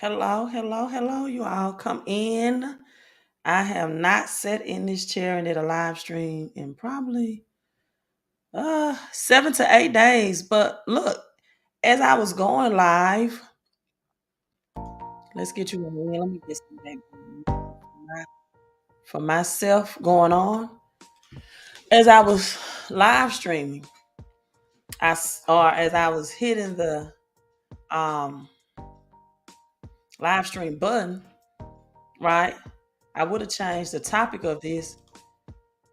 Hello, hello, hello. You all come in. I have not sat in this chair and did a live stream in probably 7 to 8 days. But look, as I was going live, let's get you in. Let me get some background for myself going on. As I was live streaming, or as I was hitting the um live stream button, right? I would have changed the topic of this.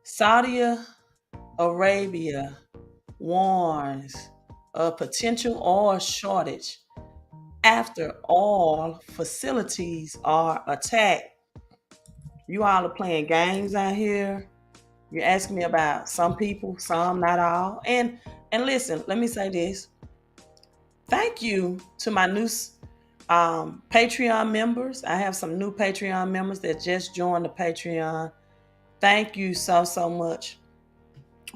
Saudi Arabia warns of potential oil shortage after all facilities are attacked. You all are playing games out here. You're asking me about some people, some, not all. And listen, let me say this. Thank you to my new Patreon members. I have some new Patreon members that just joined the Patreon. Thank you so much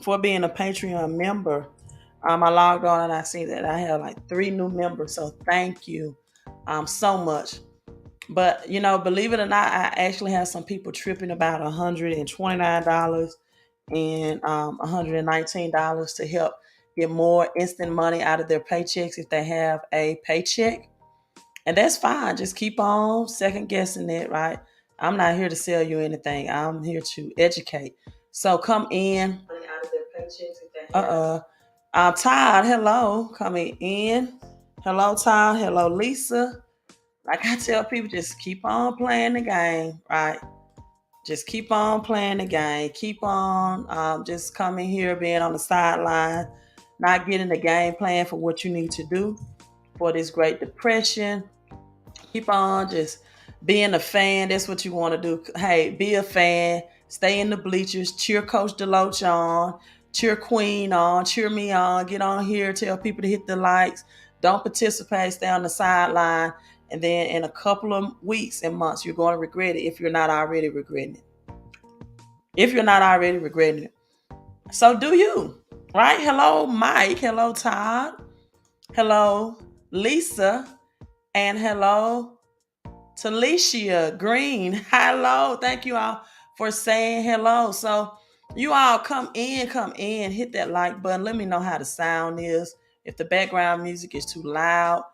for being a Patreon member. I logged on and I see that I have like 3 new members. So thank you so much. But believe it or not, I actually have some people tripping about $129 and $119 to help get more instant money out of their paychecks if they have a paycheck. And that's fine. Just keep on second guessing it, right? I'm not here to sell you anything. I'm here to educate. So come in. Todd, hello, coming in. Hello, Todd. Hello, Lisa. Like I tell people, just keep on playing the game, right? Just keep on playing the game. Keep on just coming here, being on the sideline, not getting the game plan for what you need to do for this Great Depression. Keep on just being a fan. That's what you want to do. Hey, be a fan. Stay in the bleachers. Cheer Coach Deloach on. Cheer Queen on. Cheer me on. Get on here. Tell people to hit the likes. Don't participate. Stay on the sideline. And then in a couple of weeks and months, you're going to regret it if you're not already regretting it. If you're not already regretting it. So do you. Right? Hello, Mike. Hello, Todd. Hello, Lisa. And hello, Talicia Green. Hello. Thank you all for saying hello. So you all come in, hit that like button. Let me know how the sound is. If the background music is too loud,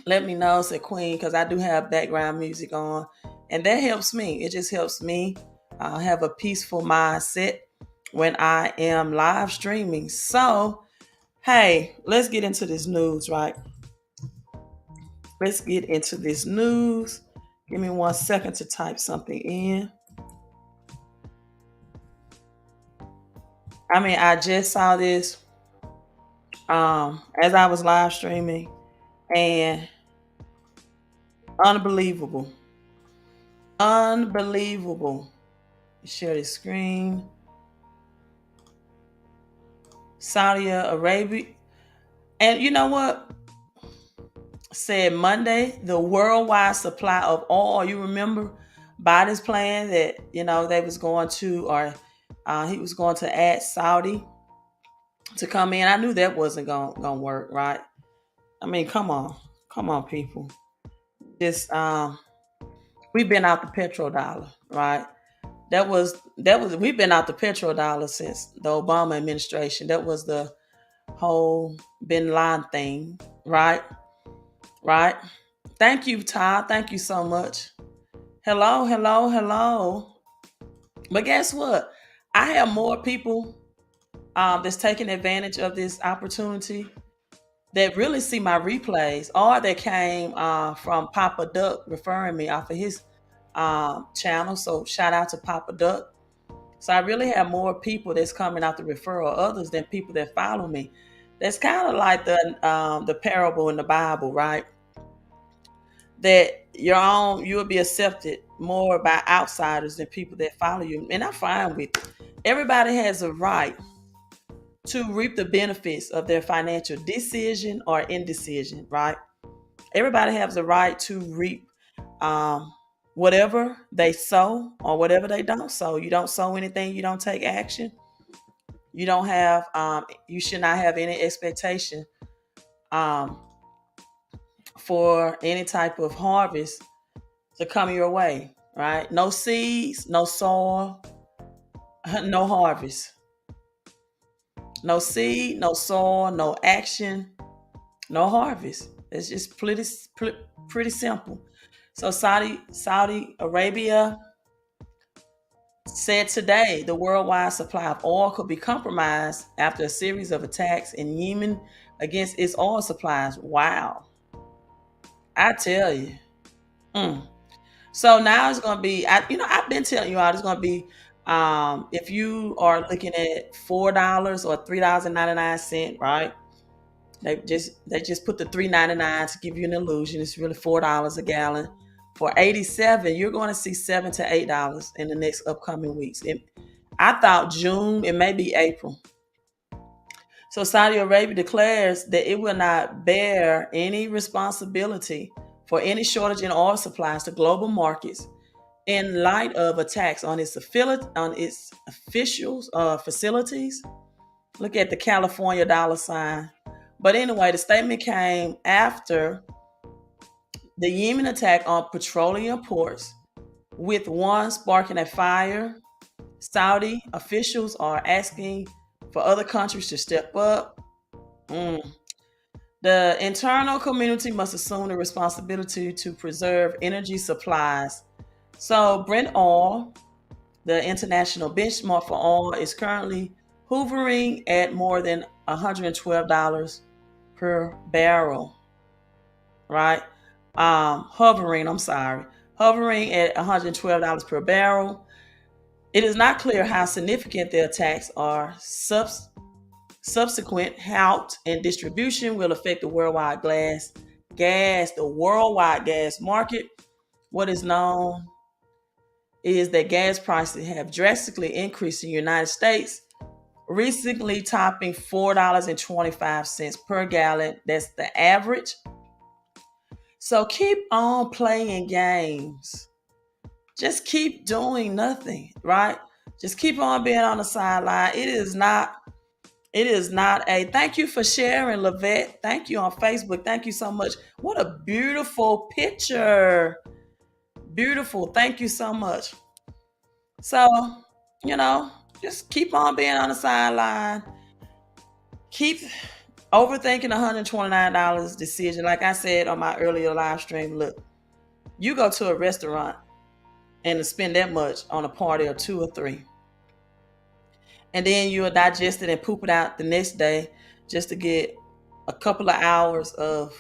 let me know, say Queen, because I do have background music on. And that helps me. It just helps me have a peaceful mindset when I am live streaming. So, hey, let's get into this news, right? Let's get into this news. Give me 1 second to type something in. I just saw this as I was live streaming, and unbelievable. Unbelievable. Share the screen. Saudi Arabia. And you know what? Said Monday, the worldwide supply of oil. You remember Biden's plan that, they was going to, or he was going to add Saudi to come in. I knew that wasn't gonna work, right? Come on, people. Just we've been out the petrodollar, right? We've been out the petrodollar since the Obama administration. That was the whole Bin Laden thing, right? Right. Thank you, Todd. Thank you so much. Hello, hello, hello. But guess what? I have more people that's taking advantage of this opportunity that really see my replays, or that came from Papa Duck referring me off of his channel. So shout out to Papa Duck. So I really have more people that's coming out the referral others than people that follow me. That's kind of like the parable in the Bible, right? That you will be accepted more by outsiders than people that follow you. And I'm fine with it. Everybody has a right to reap the benefits of their financial decision or indecision, right? Everybody has the right to reap whatever they sow or whatever they don't sow. You don't sow anything, you don't take action. You don't have, you should not have any expectation for any type of harvest to come your way, right? No seeds, no soil, no harvest. No seed, no soil, no action, no harvest. It's just pretty simple. So Saudi Arabia said today the worldwide supply of oil could be compromised after a series of attacks in Yemen against its oil supplies. Wow. I tell you. Mm. So now it's going to be, I've been telling you all, it's going to be, if you are looking at $4 or $3.99, right? They just put the $3.99 to give you an illusion. It's really $4 a gallon. For 87, you're going to see $7 to $8 in the next upcoming weeks. I thought June, it may be April. So Saudi Arabia declares that it will not bear any responsibility for any shortage in oil supplies to global markets in light of attacks on its officials facilities. Look at the California dollar sign. But anyway, the statement came after the Yemen attack on petroleum ports, with one sparking a fire. Saudi officials are asking for other countries to step up. The internal community must assume the responsibility to preserve energy supplies. So Brent oil, the international benchmark for oil, is currently hovering at more than $112 per barrel, right? Hovering at $112 per barrel. It is not clear how significant the attacks are. Subsequent halt and distribution will affect the worldwide gas market. What is known is that gas prices have drastically increased in the United States, recently topping $4.25 per gallon. That's the average. So keep on playing games. Just keep doing nothing, right? Just keep on being on the sideline. It is not a thank you for sharing, Lavette. Thank you on Facebook. Thank you so much. What a beautiful picture. Beautiful. Thank you so much. So, just keep on being on the sideline. Keep overthinking $129 decision. Like I said on my earlier live stream, look, you go to a restaurant and to spend that much on a party or 2 or 3. And then you'll digest it and poop it out the next day just to get a couple of hours of,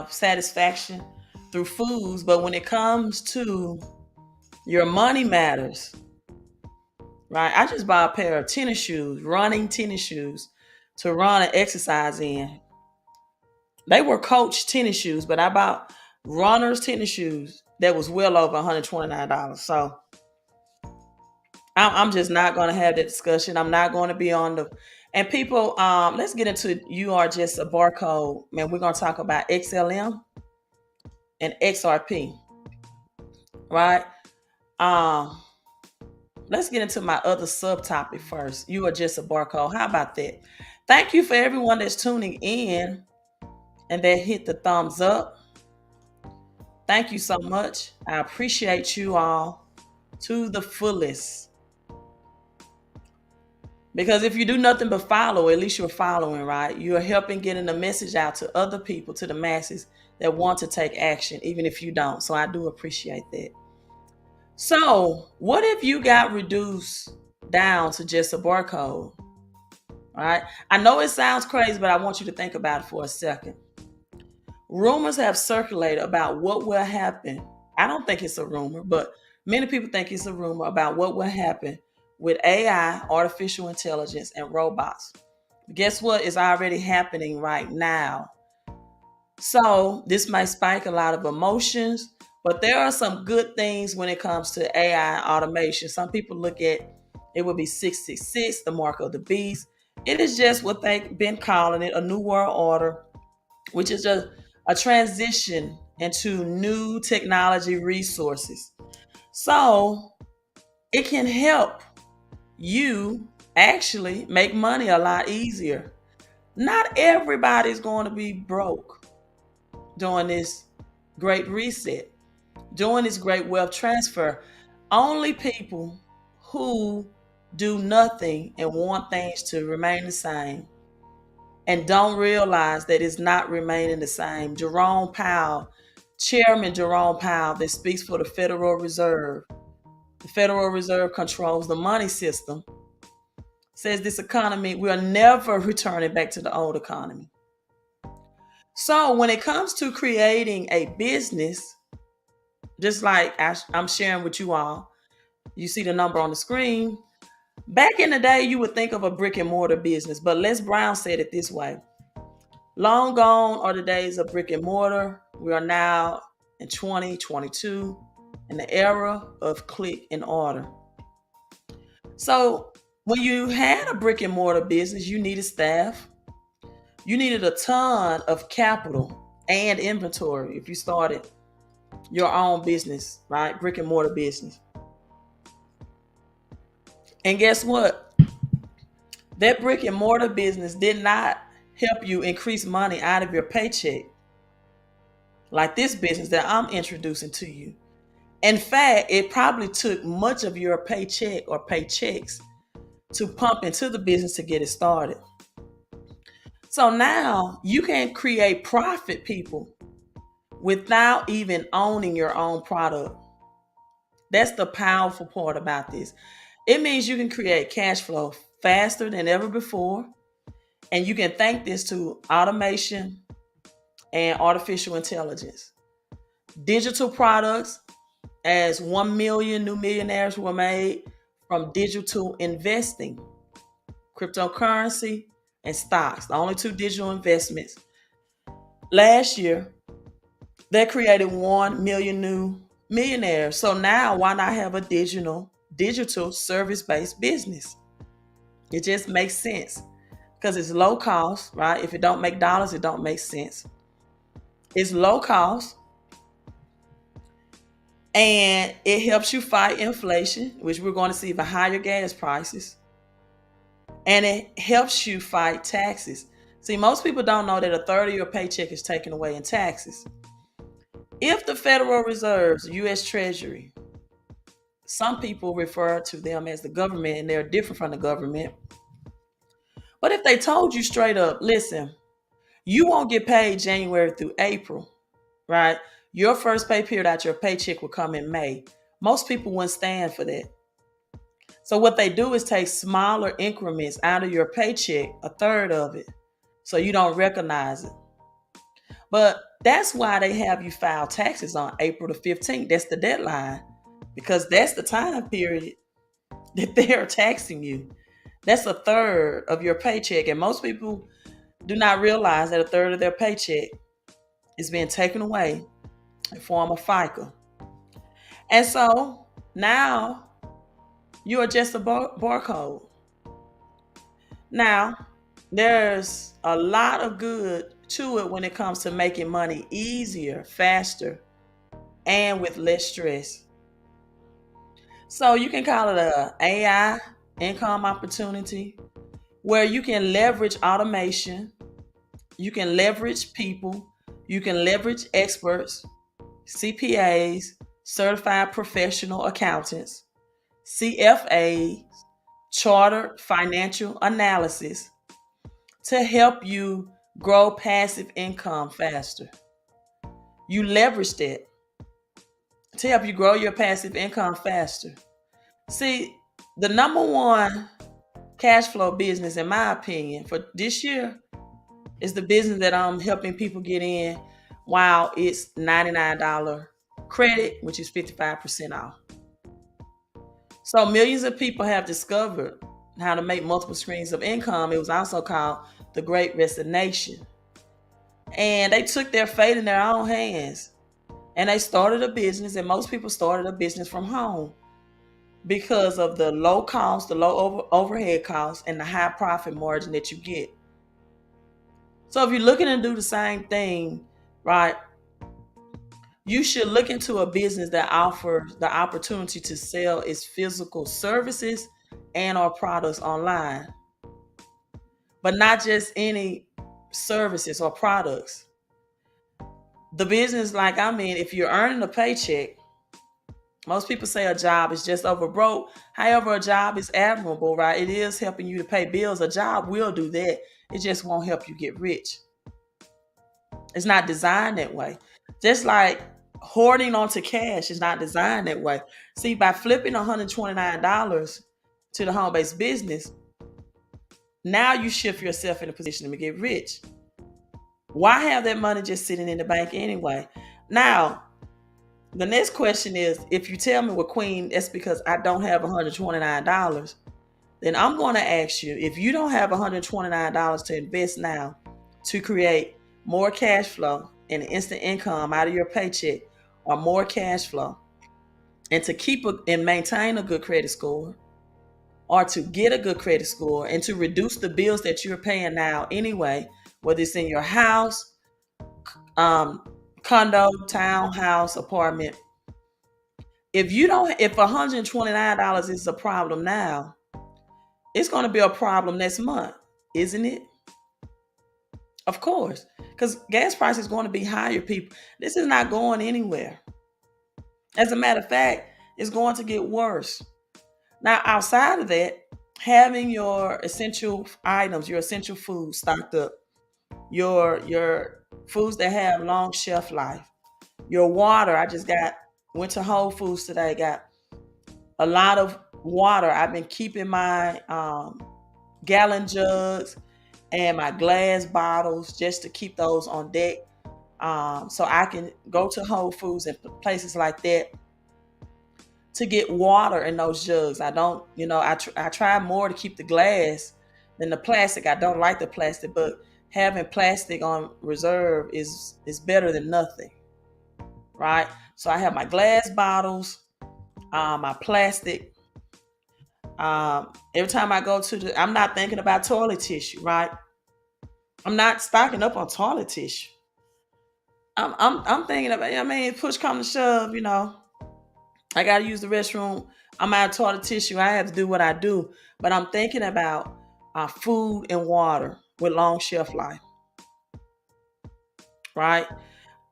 satisfaction through foods. But when it comes to your money matters, right? I just bought a pair of tennis shoes, running tennis shoes, to run and exercise in. They were Coach tennis shoes, but I bought runners tennis shoes that was well over $129. So I'm just not going to have that discussion. I'm not going to be on the, and people, let's get into, you are just a barcode. Man, we're going to talk about XLM and XRP, right? Let's get into my other subtopic first. You are just a barcode. How about that? Thank you for everyone that's tuning in and that hit the thumbs up. Thank you so much. I appreciate you all to the fullest. Because if you do nothing but follow, at least you're following, right? You're helping getting the message out to other people, to the masses that want to take action, even if you don't. So I do appreciate that. So what if you got reduced down to just a barcode? Right? I know it sounds crazy, but I want you to think about it for a second. Rumors have circulated about what will happen. I don't think it's a rumor, but many people think it's a rumor about what will happen with AI, artificial intelligence, and robots. Guess what is already happening right now? So this might spike a lot of emotions, but there are some good things when it comes to AI automation. Some people look at it would be 666, the mark of the beast. It is just what they've been calling it, a new world order, which is just a transition into new technology resources. So it can help you actually make money a lot easier. Not everybody's going to be broke during this great reset, during this great wealth transfer. Only people who do nothing and want things to remain the same and don't realize that it's not remaining the same. Jerome Powell, Chairman Jerome Powell, that speaks for the Federal Reserve. The Federal Reserve controls the money system, says this economy will never return it back to the old economy. So when it comes to creating a business, just like I'm sharing with you all, you see the number on the screen. Back in the day, you would think of a brick and mortar business, but Les Brown said it this way. Long gone are the days of brick and mortar. We are now in 2022 in the era of click and order. So when you had a brick and mortar business, you needed staff. You needed a ton of capital and inventory if you started your own business, right? Brick and mortar business. And guess what? That brick and mortar business did not help you increase money out of your paycheck like this business that I'm introducing to you. In fact, it probably took much of your paycheck or paychecks to pump into the business to get it started. So now you can create profit, people, without even owning your own product. That's the powerful part about this. It means you can create cash flow faster than ever before. And you can thank this to automation and artificial intelligence. Digital products, as 1 million new millionaires were made from digital investing, cryptocurrency and stocks, the only two digital investments. Last year, they created 1 million new millionaires. So now why not have a digital service-based business? It just makes sense because it's low cost, right? If it don't make dollars, it don't make sense. It's low cost and it helps you fight inflation, which we're going to see the higher gas prices. And it helps you fight taxes. See, most people don't know that a third of your paycheck is taken away in taxes. If the Federal Reserve's U.S. Treasury, some people refer to them as the government and they're different from the government. But if they told you straight up, listen, you won't get paid January through April, right? Your first pay period out your paycheck will come in May. Most people wouldn't stand for that. So what they do is take smaller increments out of your paycheck, a third of it, so you don't recognize it. But that's why they have you file taxes on April the 15th. That's the deadline, because that's the time period that they're taxing you. That's a third of your paycheck. And most people do not realize that a third of their paycheck is being taken away in form of FICA. And so now you are just a barcode. Now, there's a lot of good to it when it comes to making money easier, faster, and with less stress. So you can call it a AI income opportunity where you can leverage automation, you can leverage people, you can leverage experts, CPAs, certified professional accountants, CFAs, chartered financial analysis to help you grow passive income faster. You leverage that to help you grow your passive income faster. See, the number one cash flow business, in my opinion, for this year is the business that I'm helping people get in while it's $99 credit, which is 55% off. So millions of people have discovered how to make multiple streams of income. It was also called the Great Resignation. And they took their fate in their own hands. And they started a business, and most people started a business from home because of the low cost, the low overhead costs, and the high profit margin that you get. So if you're looking to do the same thing, right, you should look into a business that offers the opportunity to sell its physical services and or products online. but not just any services or products. The business, like I'm in, if you're earning a paycheck, most people say a job is just over broke. However, a job is admirable, right? It is helping you to pay bills. A job will do that. It just won't help you get rich. It's not designed that way. Just like hoarding onto cash is not designed that way. See, by flipping $129 to the home-based business, now you shift yourself in a position to get rich. Why have that money just sitting in the bank anyway? Now, the next question is, if you tell me, well, Queen, that's because I don't have $129, then I'm going to ask you, if you don't have $129 to invest now to create more cash flow and instant income out of your paycheck, or more cash flow, and to keep and maintain a good credit score, or to get a good credit score, and to reduce the bills that you're paying now anyway, whether it's in your house, condo, townhouse, apartment. If $129 is a problem now, it's going to be a problem next month, isn't it? Of course, because gas price is going to be higher, people. This is not going anywhere. As a matter of fact, it's going to get worse. Now, outside of that, having your essential items, your essential foods stocked up, your foods that have long shelf life, your water. Went to Whole Foods today, got a lot of water. I've been keeping my gallon jugs and my glass bottles just to keep those on deck, so I can go to Whole Foods and places like that to get water in those jugs. I don't, I try more to keep the glass than the plastic. I don't like the plastic, but having plastic on reserve is better than nothing, right? So I have my glass bottles, my plastic. Every time I go I'm not thinking about toilet tissue, right? I'm not stocking up on toilet tissue. I'm thinking about, push come to shove, I got to use the restroom. I'm out of toilet tissue. I have to do what I do. But I'm thinking about food and water with long shelf life, right?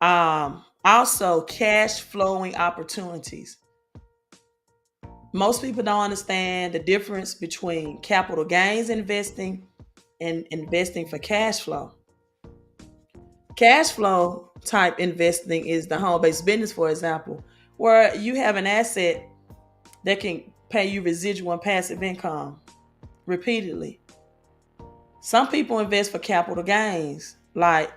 Also, cash flowing opportunities. Most people don't understand the difference between capital gains investing and investing for cash flow. Cash flow type investing is the home-based business, for example, where you have an asset that can pay you residual and passive income repeatedly. Some people invest for capital gains, like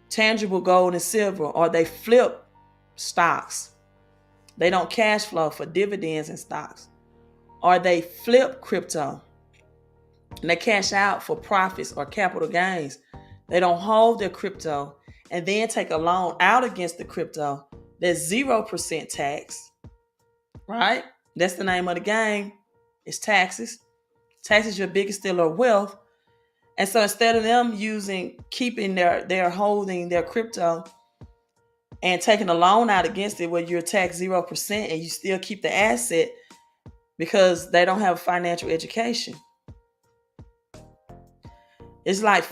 tangible gold and silver, or they flip stocks. They don't cash flow for dividends in stocks. Or they flip crypto and they cash out for profits or capital gains. They don't hold their crypto and then take a loan out against the crypto. There's 0% tax, right? That's the name of the game. It's taxes. Tax is your biggest stealer of wealth. And so instead of them keeping their holding their crypto and taking a loan out against it where you're taxed 0% and you still keep the asset because they don't have financial education. It's like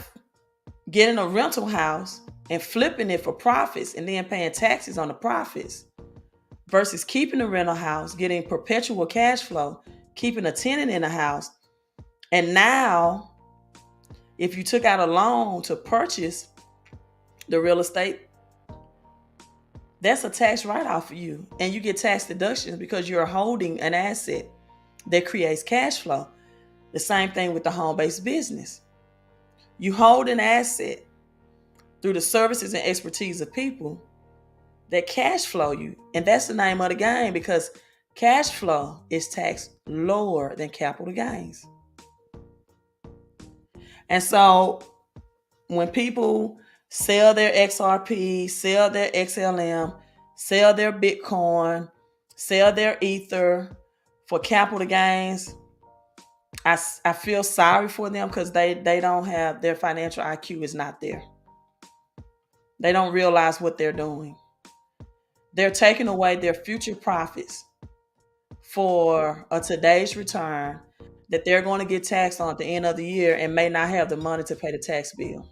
getting a rental house and flipping it for profits and then paying taxes on the profits versus keeping a rental house, getting perpetual cash flow, keeping a tenant in the house. And now, if you took out a loan to purchase the real estate, that's a tax write-off for you. And you get tax deductions because you're holding an asset that creates cash flow. The same thing with the home-based business. You hold an asset through the services and expertise of people that cash flow you. And that's the name of the game, because cash flow is taxed lower than capital gains. And so when people sell their XRP, sell their XLM, sell their Bitcoin, sell their Ether for capital gains, I feel sorry for them, because they don't have, their financial IQ is not there. They don't realize what they're doing. They're taking away their future profits for a today's return that they're going to get taxed on at the end of the year and may not have the money to pay the tax bill.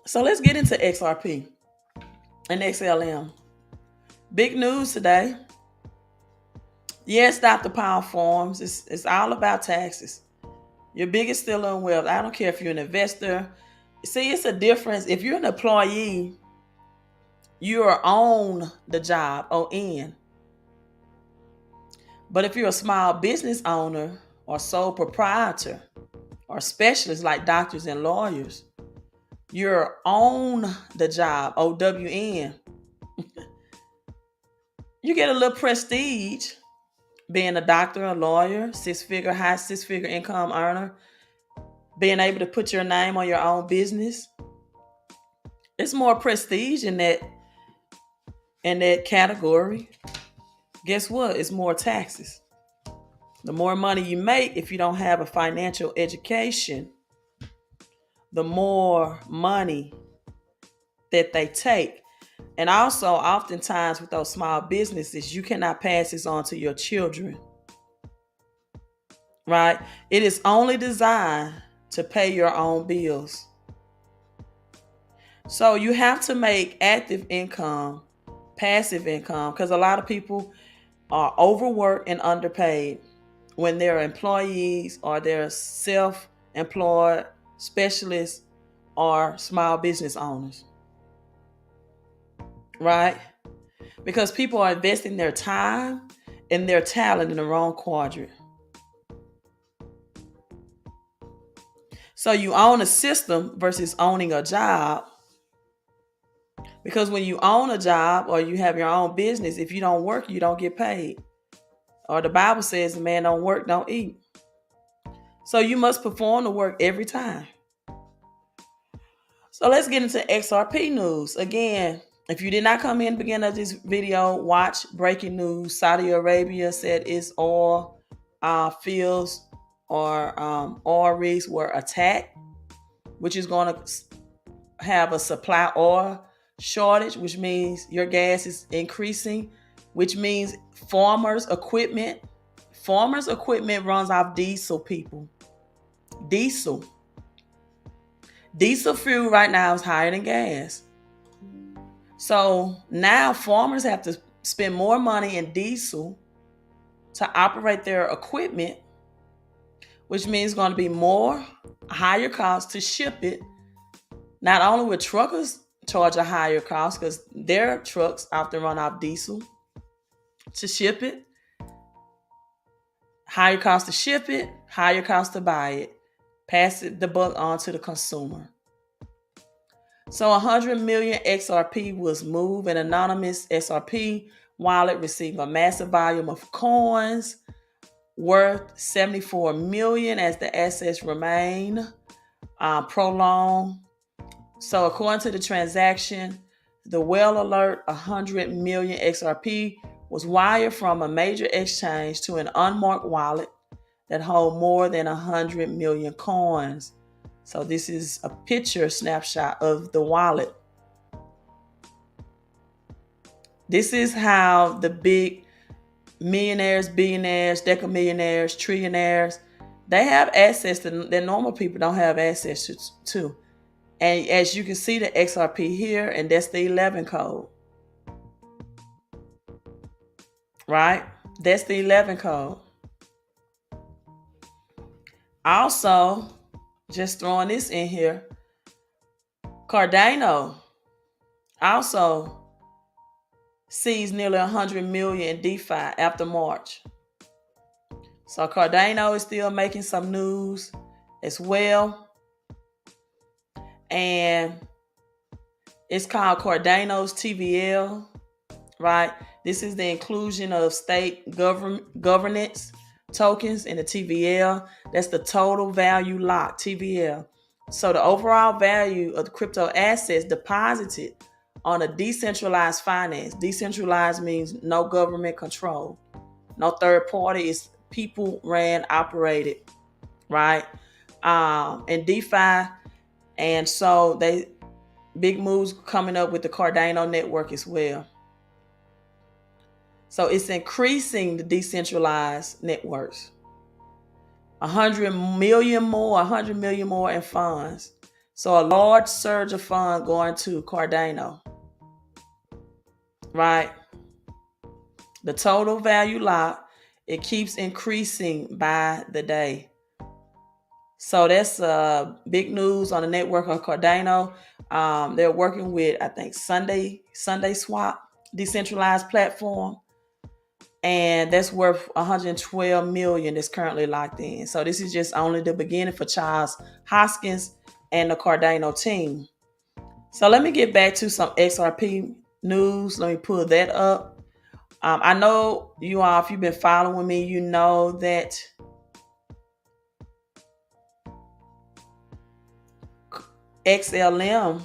So let's get into XRP and XLM. Big news today. Yes, Dr. Powell forms. It's all about taxes. Your biggest stealer in wealth. I don't care if you're an investor. See, it's a difference. If you're an employee, you're on the job, ON. But if you're a small business owner or sole proprietor or specialist like doctors and lawyers, you're on the job, OWN. You get a little prestige being a doctor, a lawyer, high six-figure income earner, being able to put your name on your own business. It's more prestige in that category. Guess what? It's more taxes. The more money you make, if you don't have a financial education, the more money that they take. And also, oftentimes with those small businesses, you cannot pass this on to your children, right? It is only designed to pay your own bills. So you have to make active income, passive income, because a lot of people are overworked and underpaid when they're employees or they're self-employed specialists or small business owners, right? Because people are investing their time and their talent in the wrong quadrant. So you own a system versus owning a job. Because when you own a job or you have your own business, if you don't work, you don't get paid. Or the Bible says, the man don't work, don't eat. So you must perform the work every time. So let's get into XRP news. Again, if you did not come in the beginning of this video, watch breaking news. Saudi Arabia said its oil fields or oil rigs were attacked, which is going to have a supply oil shortage, which means your gas is increasing, which means farmers' equipment runs off diesel, people. Diesel fuel right now is higher than gas. So now farmers have to spend more money in diesel to operate their equipment, which means going to be higher cost to ship it. Not only will truckers charge a higher cost because their trucks often run off diesel to ship it, higher cost to ship it, higher cost to buy it, pass the buck on to the consumer. So 100 million XRP was moved. An anonymous XRP wallet received a massive volume of coins worth 74 million as the assets remain prolonged. So according to the transaction, the well alert 100 million XRP was wired from a major exchange to an unmarked wallet that hold more than 100 million coins. So this is a picture snapshot of the wallet. This is how the big millionaires, billionaires, decamillionaires, trillionaires, they have access that normal people don't have access to. And as you can see the XRP here, and that's the 11 code. Right? That's the 11 code. Also, just throwing this in here, Cardano also sees nearly 100 million in DeFi after March. So Cardano is still making some news as well. And it's called Cardano's TVL, right? This is the inclusion of state governance tokens in the TVL. That's the total value lock, TVL. So the overall value of the crypto assets deposited on a decentralized finance. Decentralized means no government control, no third party. It's people ran, operated, right? And DeFi. And so big moves coming up with the Cardano network as well. So it's increasing the decentralized networks. 100 million more in funds. So a large surge of funds going to Cardano, right? The total value locked, it keeps increasing by the day. So that's big news on the network of Cardano. They're working with, I think, Sunday Swap, decentralized platform. And that's worth 112 million that's currently locked in. So this is just only the beginning for Charles Hoskins and the Cardano team. So let me get back to some XRP news. Let me pull that up. I know you all, if you've been following me, you know that XLM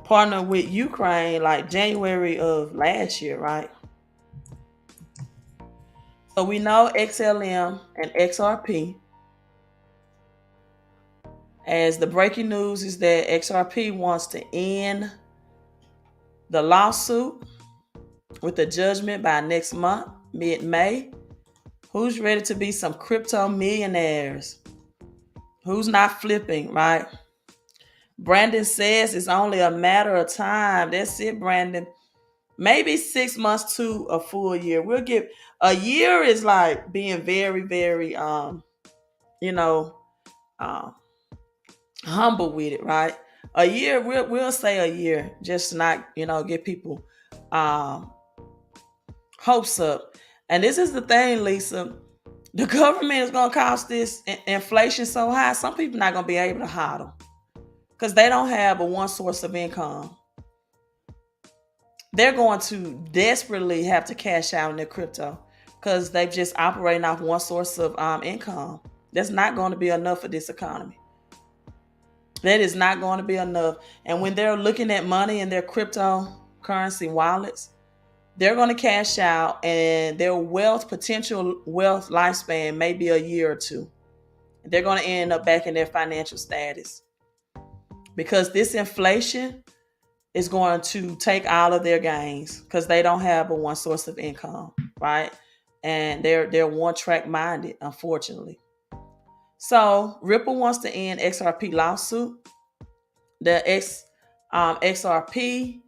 partnered with Ukraine like January of last year, right? So we know XLM and XRP. As the breaking news is that XRP wants to end the lawsuit with a judgment by next month, mid-May. Who's ready to be some crypto millionaires? Who's not flipping, right? Brandon says it's only a matter of time. That's it, Brandon. Maybe 6 months to a full year. We'll get a year is like being very, very you know, humble with it, right? A year, we'll say a year, just not, get people hopes up. And this is the thing, Lisa. The government is gonna cost this inflation so high, some people not gonna be able to hodl because they don't have a one source of income. They're going to desperately have to cash out in their crypto because they've just operating off one source of income. That's not going to be enough for this economy. That is not going to be enough. And when they're looking at money in their cryptocurrency wallets, they're going to cash out, and their potential wealth lifespan may be a year or two. They're going to end up back in their financial status because this inflation is going to take all of their gains because they don't have a one source of income, right? And they're one track minded, unfortunately. So Ripple wants to end XRP lawsuit. The XRP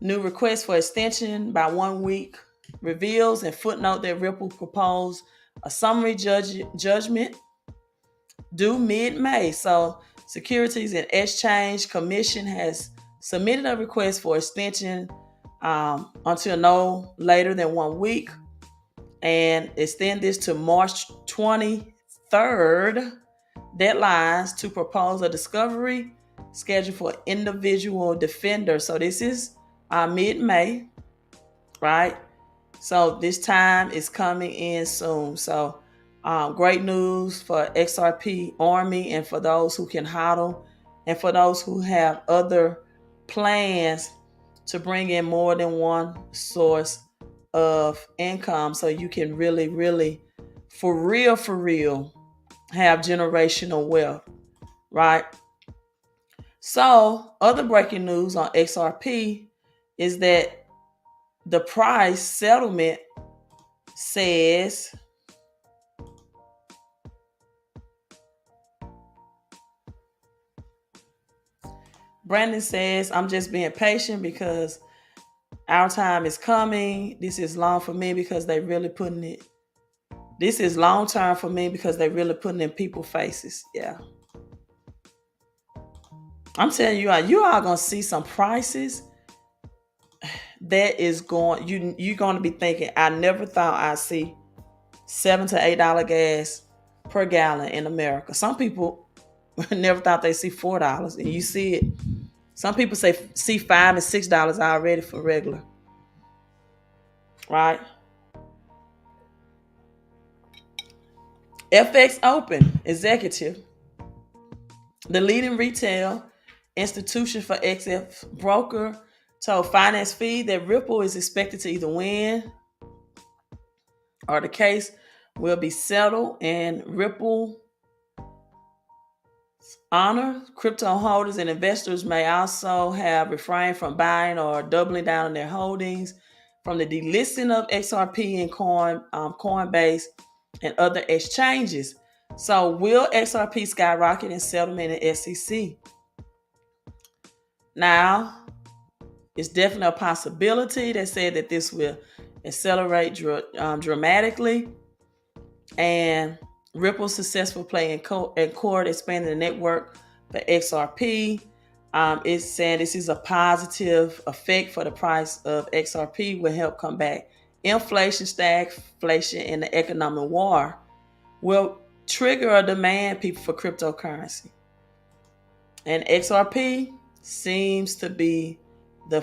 new request for extension by 1 week reveals and footnote that Ripple proposed a summary judgment due mid-May. So Securities and Exchange Commission has submitted a request for extension until no later than 1 week and extend this to March 23rd. Deadlines to propose a discovery scheduled for individual defenders. So this is mid-May, right? So this time is coming in soon. So great news for XRP Army and for those who can hodl and for those who have other plans to bring in more than one source of income so you can really, really, for real, have generational wealth, right? So other breaking news on XRP is that the price settlement says Brandon says, I'm just being patient because our time is coming. This is long for me because they really putting it. This is long term for me because they really putting in people's faces. Yeah. I'm telling you all going to see some prices that is going, you're going to be thinking, I never thought I'd see $7 to $8 gas per gallon in America. Some people never thought they'd see $4, and you see it. Some people see $5 and $6 already for regular, right? FX Open executive, the leading retail institution for XF broker, told Finance Feed that Ripple is expected to either win or the case will be settled, and Ripple honor crypto holders and investors may also have refrained from buying or doubling down on their holdings from the delisting of XRP and Coinbase and other exchanges. So will XRP skyrocket in settlement in SEC? Now, it's definitely a possibility. They said that this will accelerate dramatically. And Ripple's successful play in court, expanding the network for XRP. It's saying this is a positive effect for the price of XRP, will help combat inflation, stagflation, and the economic war. Will trigger a demand for cryptocurrency. And XRP seems to be the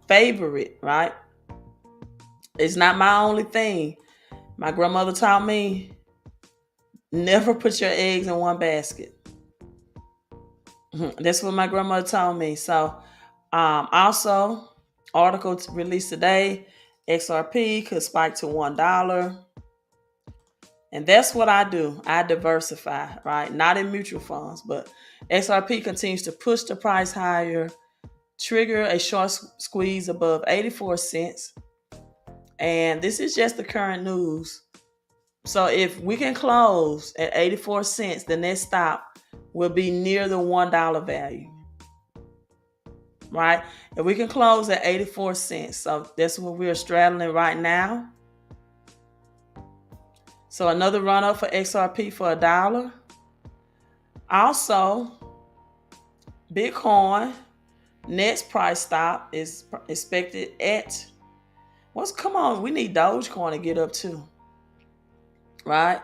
favorite, right? It's not my only thing. My grandmother taught me, never put your eggs in one basket. That's what my grandmother told me. So, also, article released today, XRP could spike to $1. And that's what I do. I diversify, right? Not in mutual funds, but XRP continues to push the price higher, trigger a short squeeze above 84 cents. And this is just the current news. So if we can close at 84 cents, the next stop will be near the $1 value, right? If we can close at 84 cents, so that's what we're straddling right now. So another run up for XRP for $1. Also, Bitcoin next price stop is expected at come on, we need Dogecoin to get up too, right?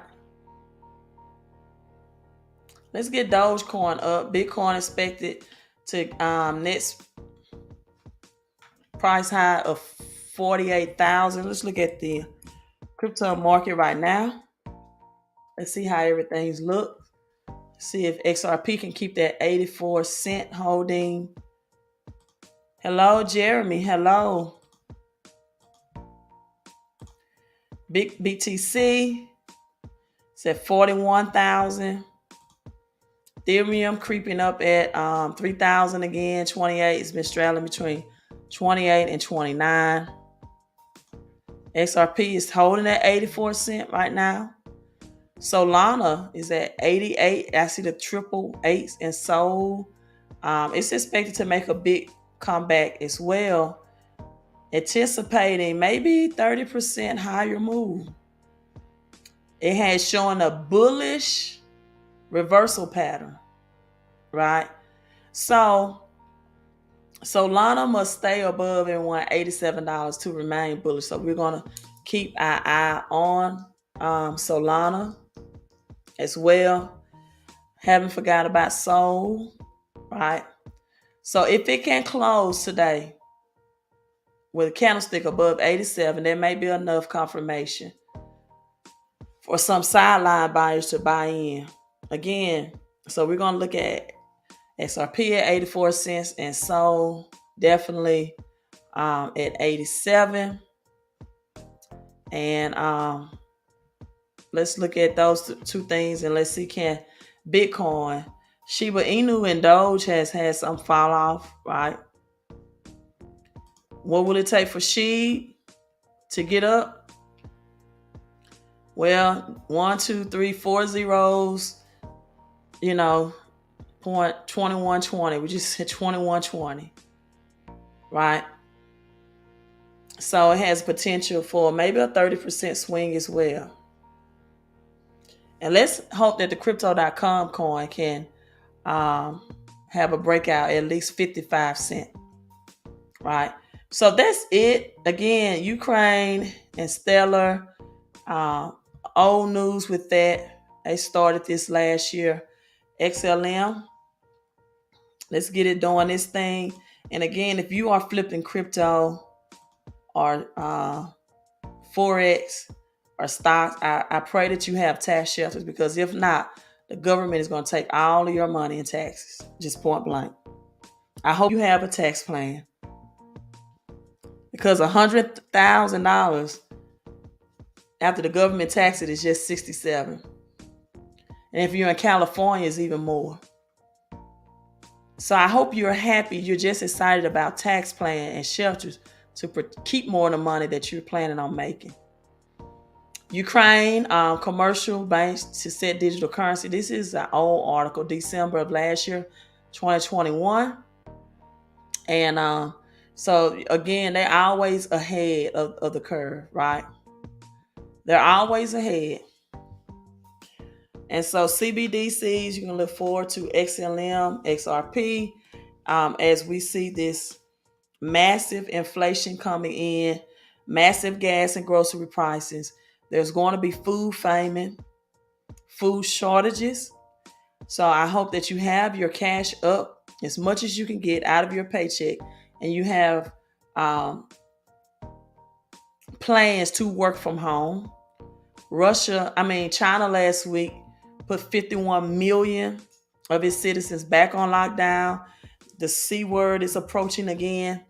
Let's get Dogecoin up. Bitcoin expected to next price high of 48,000. Let's look at the crypto market right now. Let's see how everything's look. See if XRP can keep that 84 cent holding. Hello, Jeremy. Hello. Big BTC. It's at 41,000. Ethereum creeping up at 3,000 again. 28. It's been straddling between 28 and 29. XRP is holding at 84 cent right now. Solana is at 88. I see the triple eights and Sol. It's expected to make a big comeback as well, anticipating maybe 30% higher move. It has shown a bullish reversal pattern, right? So Solana must stay above and $87 to remain bullish. So we're going to keep our eye on Solana as well. Haven't forgot about Sol, right? So if it can close today with a candlestick above 87, there may be enough confirmation for some sideline buyers to buy in. Again, so we're going to look at XRP at 84 cents and Sol definitely at 87. And let's look at those two things and let's see, can Bitcoin, Shiba Inu and Doge has had some fall off, right? What will it take for SHIB to get up? Well, 1, 2, 3, 4 zeros, point 2120. We just hit 2120, right? So it has potential for maybe a 30% swing as well. And let's hope that the crypto.com coin can have a breakout at least 55 cents, right? So that's it. Again, Ukraine and Stellar, old news with that. They started this last year. XLM, let's get it doing this thing. And again, if you are flipping crypto or Forex or stocks, I pray that you have tax shelters, because if not, the government is going to take all of your money in taxes, just point blank. I hope you have a tax plan, because $100,000 after the government tax it is just $67. And if you're in California, it's even more. So I hope you're happy. You're just excited about tax plan and shelters to keep more of the money that you're planning on making. Ukraine commercial banks to set digital currency. This is an old article, December of last year, 2021. And so again, they're always ahead of the curve, right? They're always ahead. And so CBDCs, you can look forward to XLM, XRP, as we see this massive inflation coming in, massive gas and grocery prices. There's going to be food famine, food shortages. So I hope that you have your cash up as much as you can get out of your paycheck, and you have plans to work from home. China last week put 51 million of its citizens back on lockdown. The C word is approaching again.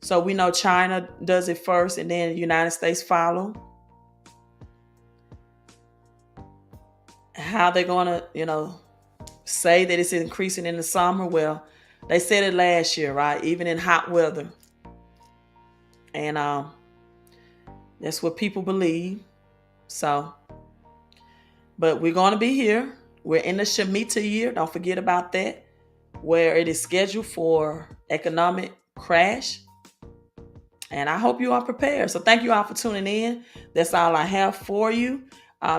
So we know China does it first, and then the United States follow. How they're going to, say that it's increasing in the summer? Well, they said it last year, right? Even in hot weather. And that's what people believe. So, but we're going to be here. We're in the Shemitah year. Don't forget about that, where it is scheduled for economic crash. And I hope you are prepared. So thank you all for tuning in. That's all I have for you.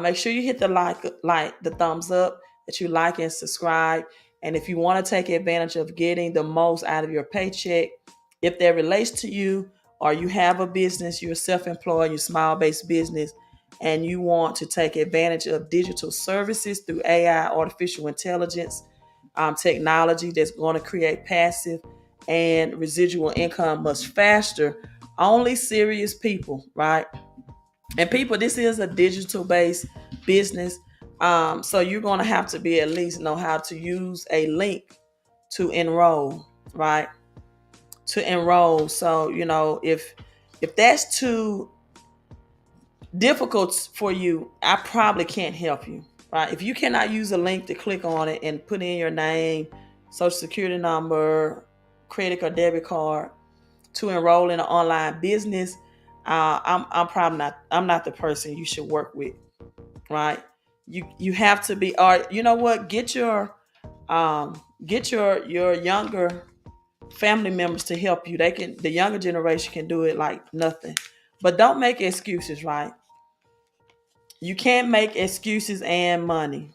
Make sure you hit the the thumbs up, that you like and subscribe. And if you want to take advantage of getting the most out of your paycheck, if that relates to you, or you have a business, you're self-employed, you're small-based business, and you want to take advantage of digital services through AI, artificial intelligence, technology that's going to create passive and residual income much faster, only serious people, right? And people, this is a digital-based business. So you're going to have to be at least know how to use a link to enroll, right? To enroll. So, if that's too difficult for you, I probably can't help you, right? If you cannot use a link to click on it and put in your name, social security number, credit or debit card to enroll in an online business, I'm probably not the person you should work with, right? You have to be, or you know what? Get your younger family members to help you. The younger generation can do it like nothing. But don't make excuses, right? You can't make excuses and money.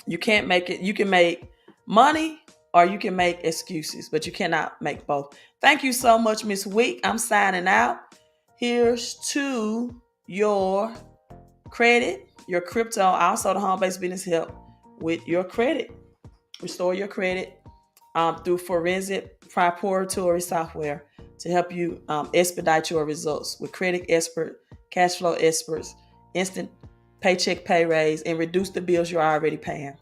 You can't make it. You can make money or you can make excuses, but you cannot make both. Thank you so much, Miss Week. I'm signing out. Here's to your credit, your crypto, also the home-based business help with your credit. Restore your credit through forensic proprietary software to help you expedite your results with credit expert, cash flow experts, instant paycheck pay raise, and reduce the bills you're already paying,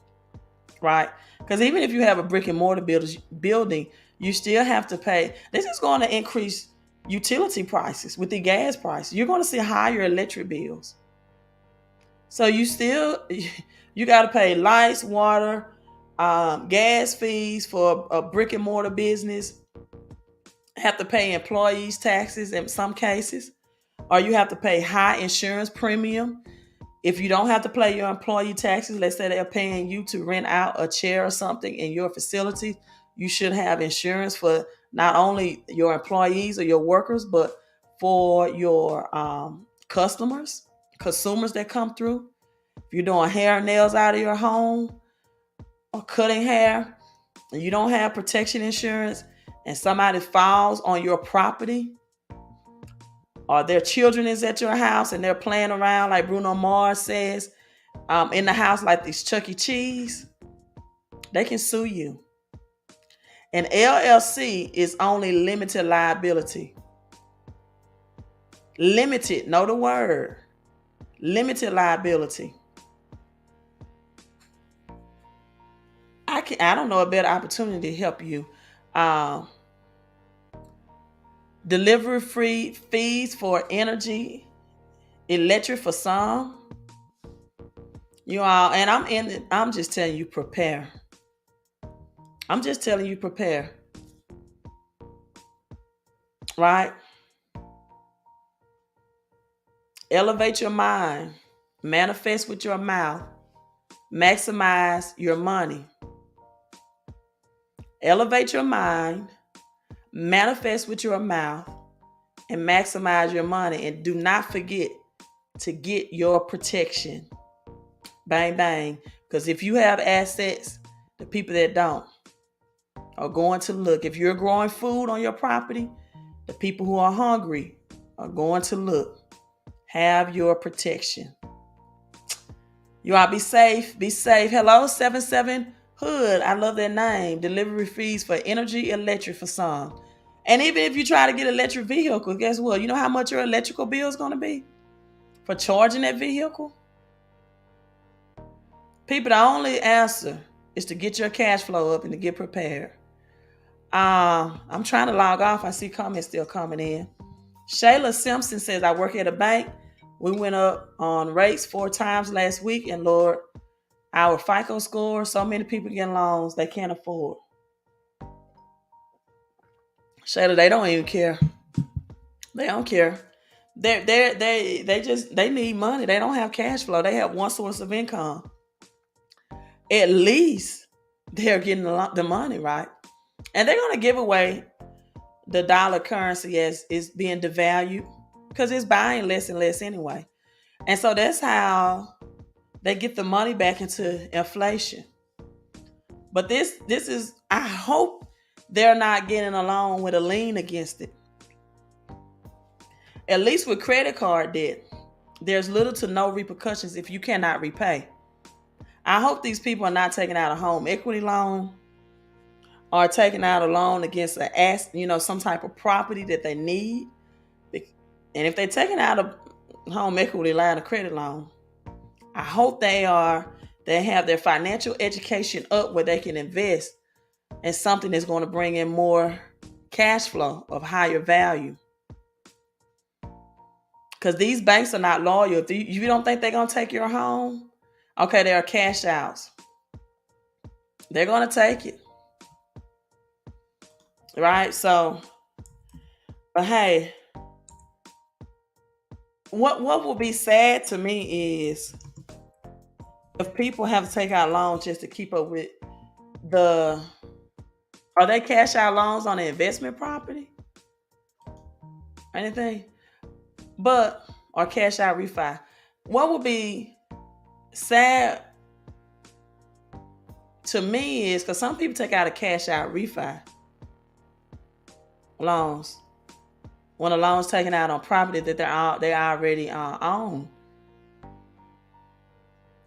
right? Because even if you have a brick and mortar building, you still have to pay. This is going to increase utility prices with the gas prices. You're going to see higher electric bills. So you got to pay lights, water, gas fees for a brick and mortar business. Have to pay employees taxes in some cases, or you have to pay high insurance premium. If you don't have to pay your employee taxes, let's say they're paying you to rent out a chair or something in your facility, you should have insurance for not only your employees or your workers, but for your consumers that come through. If you're doing hair and nails out of your home or cutting hair and you don't have protection insurance and somebody falls on your property, or their children is at your house and they're playing around like Bruno Mars says in the house like this Chuck E. Cheese, they can sue you. An LLC is only limited liability. Limited, know the word. Limited liability. I don't know a better opportunity to help you. Delivery free fees for energy, electric for some. You all, and I'm just telling you, prepare. I'm just telling you, prepare. Right? Elevate your mind. Manifest with your mouth. Maximize your money. Elevate your mind. Manifest with your mouth. And maximize your money. And do not forget to get your protection. Bang, bang. Because if you have assets, the people that don't are going to look. If you're growing food on your property, the people who are hungry are going to look. Have your protection. You all be safe. Be safe. Hello, 77 Hood. I love that name. Delivery fees for energy, electric for some. And even if you try to get an electric vehicle, guess what? You know how much your electrical bill is going to be for charging that vehicle? People, the only answer is to get your cash flow up and to get prepared. I'm trying to log off. I see comments still coming in. Shayla Simpson says, I work at a bank. We went up on rates 4 times last week, and Lord, our FICO score, so many people getting loans they can't afford. Shayla, they don't even care. They don't care. They need money. They don't have cash flow. They have one source of income. At least they're getting the money, right? And they're going to give away the dollar currency as it's being devalued because it's buying less and less anyway. And so that's how they get the money back into inflation. But this is, I hope they're not getting along with a lien against it. At least with credit card debt, there's little to no repercussions if you cannot repay. I hope these people are not taking out a home equity loan or taking out a loan against some type of property that they need. And if they're taking out a home equity line, a credit loan, I hope they have their financial education up where they can invest in something that's going to bring in more cash flow of higher value. Because these banks are not loyal. If you don't think they're going to take your home, okay, there are cash outs. They're going to take it. Right? So, but hey, what will be sad to me is if people have to take out loans just to keep up with are they cash out loans on the investment property? Anything? Or cash out refi. What would be sad to me is because some people take out a cash out refi loans when a loan's taken out on property that they already own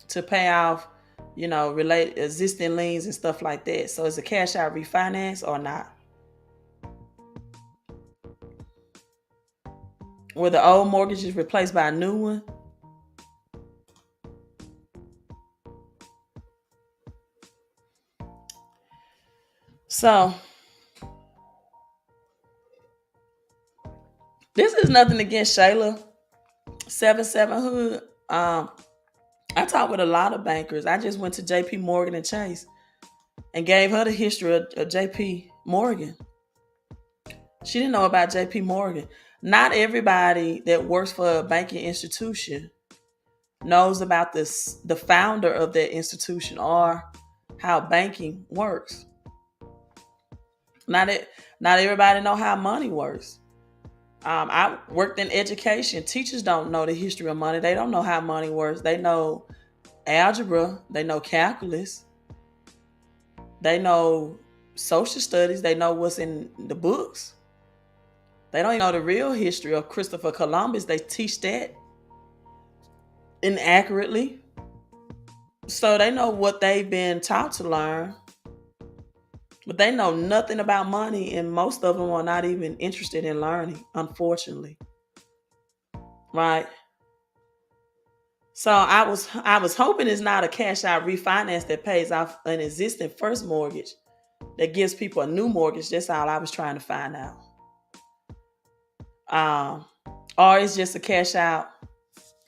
to pay off, relate existing liens and stuff like that. So is a cash out refinance or not? Where the old mortgage is replaced by a new one? So this is nothing against Shayla 77 Hood. I talked with a lot of bankers. I just went to JP Morgan and Chase and gave her the history of JP Morgan. She didn't know about JP Morgan. Not everybody that works for a banking institution knows about the founder of that institution or how banking works. Not everybody know how money works. I worked in education. Teachers don't know the history of money. They don't know how money works. They know algebra. They know calculus. They know social studies. They know what's in the books. They don't even know the real history of Christopher Columbus. They teach that inaccurately. So they know what they've been taught to learn. But they know nothing about money, and most of them are not even interested in learning, unfortunately. Right? So I was hoping it's not a cash out refinance that pays off an existing first mortgage that gives people a new mortgage. That's all I was trying to find out. Or it's just a cash out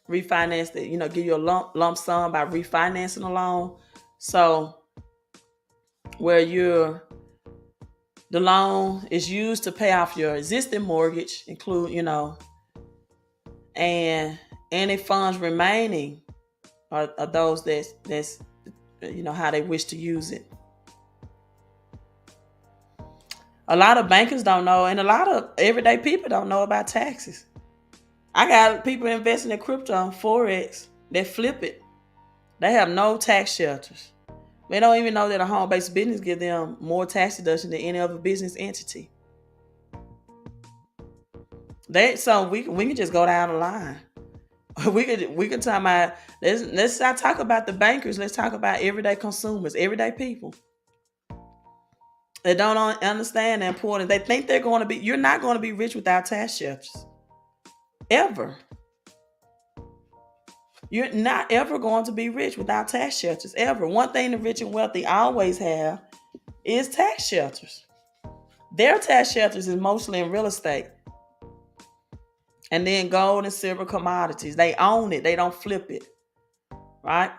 refinance that, give you a lump sum by refinancing a loan. So where the loan is used to pay off your existing mortgage, and Any funds remaining are those that's how they wish to use it. A lot of bankers don't know, and a lot of everyday people don't know about taxes. I got people investing in crypto on Forex that flip it. They have no tax shelters. They don't even know that a home-based business gives them more tax deduction than any other business entity. So we can just go down the line. We could talk about, let's not talk about the bankers. Let's talk about everyday consumers, everyday people. They don't understand the importance. They think you're not going to be rich without tax shelters. Ever. You're not ever going to be rich without tax shelters, ever. One thing the rich and wealthy always have is tax shelters. Their tax shelters is mostly in real estate. And then gold and silver commodities. They own it. They don't flip it. Right?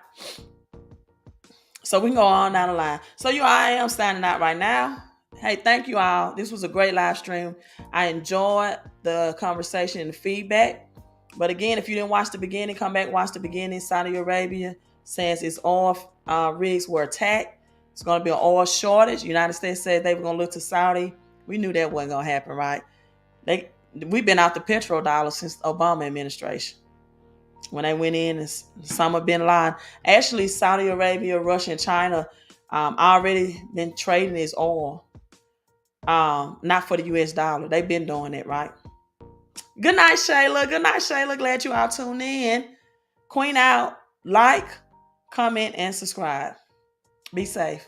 So we can go on down the line. So I am signing out right now. Hey, thank you all. This was a great live stream. I enjoyed the conversation and the feedback. But again, if you didn't watch the beginning, come back, watch the beginning. Saudi Arabia says its oil rigs were attacked. It's going to be an oil shortage. United States said they were going to look to Saudi. We knew that wasn't going to happen, right? We've been out the petrodollar since the Obama administration. When they went in, and Osama bin Laden. Actually, Saudi Arabia, Russia, and China already been trading this oil. Not for the US dollar. They've been doing it, right? Good night, Shayla. Good night, Shayla. Glad you all tuned in. Queen out. Like, comment, and subscribe. Be safe.